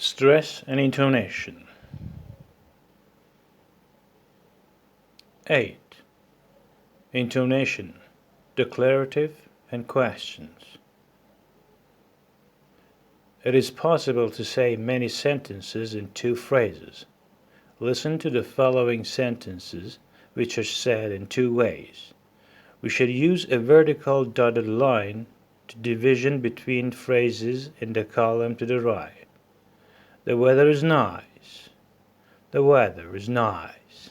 Stress and intonation. 8. Intonation, declarative and questions. It is possible to say many sentences in two phrases. Listen to the following sentences, which are said in two ways. We should use a vertical dotted line to division between phrases in the column to the right. The weather is nice. The weather is nice.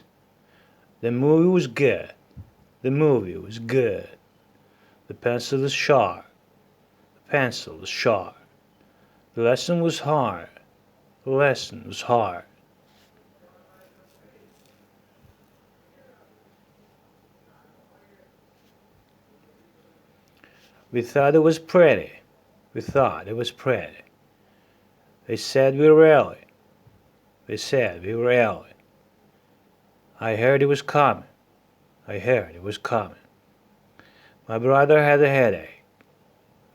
The movie was good. The movie was good. The pencil is sharp. The pencil is sharp. The lesson was hard. The lesson was hard. We thought it was pretty. We thought it was pretty. They said we were early. They said we were early. I heard it was coming. I heard it was coming. My brother had a headache.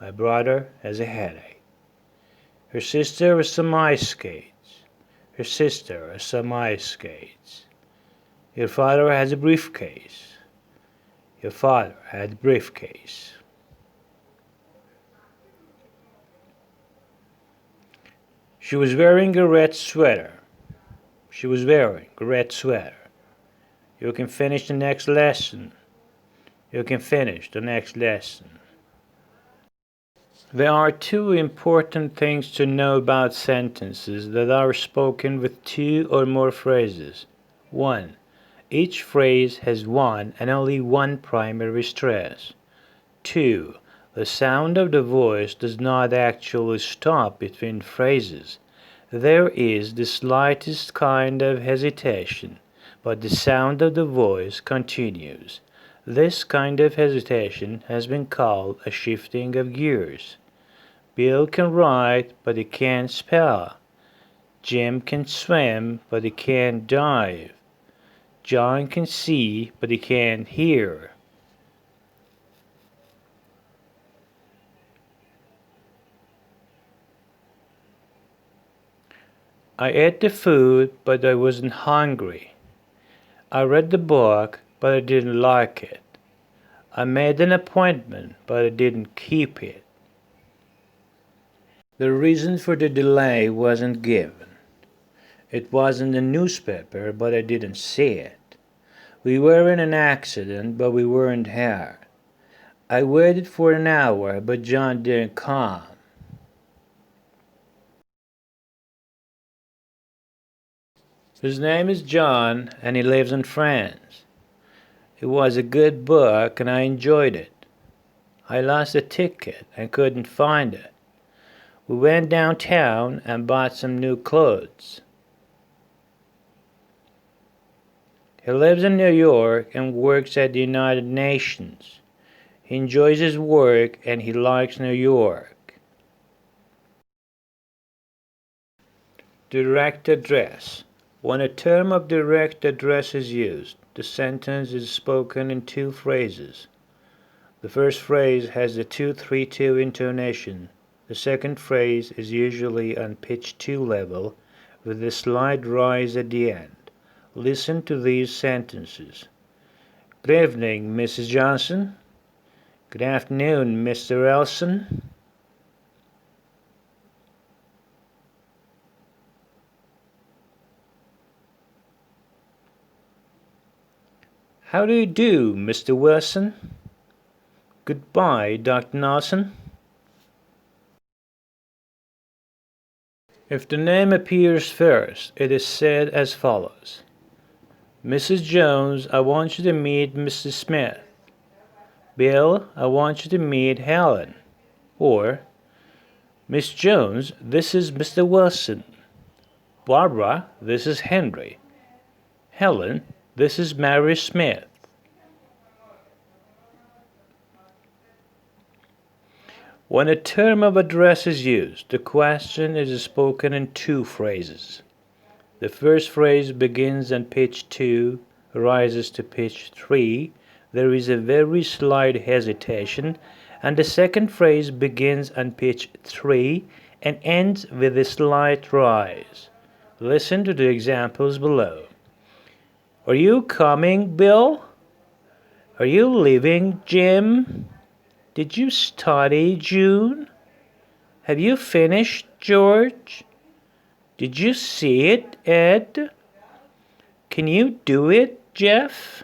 My brother has a headache. Her sister has some ice skates. Her sister has some ice skates. Your father has a briefcase. Your father had a briefcase. She was wearing a red sweater. She was wearing a red sweater. You can finish the next lesson. You can finish the next lesson. There are two important things to know about sentences that are spoken with two or more phrases. 1. Each phrase has one and only one primary stress. 2. The sound of the voice does not actually stop between phrases. There is the slightest kind of hesitation, but the sound of the voice continues. This kind of hesitation has been called a shifting of gears. Bill can write, but he can't spell. Jim can swim, but he can't dive. John can see, but he can't hear. I ate the food, but I wasn't hungry. I read the book, but I didn't like it. I made an appointment, but I didn't keep it. The reason for the delay wasn't given. It was in the newspaper, but I didn't see it. We were in an accident, but we weren't hurt. I waited for an hour, but John didn't come. His name is John, and he lives in France. It was a good book, and I enjoyed it. I lost a ticket and couldn't find it. We went downtown and bought some new clothes. He lives in New York and works at the United Nations. He enjoys his work and he likes New York. Direct address. When a term of direct address is used, the sentence is spoken in two phrases. The first phrase has the 2-3-2 intonation. The second phrase is usually on pitch 2 level with a slight rise at the end. Listen to these sentences. Good evening, Mrs. Johnson. Good afternoon, Mr. Elson. How do you do, Mr. Wilson? Goodbye, Dr. Nelson. If the name appears first, it is said as follows. Mrs. Jones, I want you to meet Mrs. Smith. Bill, I want you to meet Helen. Or, Miss Jones, this is Mr. Wilson. Barbara, this is Henry. Helen, this is Mary Smith. When a term of address is used, the question is spoken in two phrases. The first phrase begins on pitch 2, rises to pitch 3. There is a very slight hesitation, and the second phrase begins on pitch 3 and ends with a slight rise. Listen to the examples below. Are you coming, Bill? Are you leaving, Jim? Did you study, June? Have you finished, George? Did you see it, Ed? Can you do it, Jeff?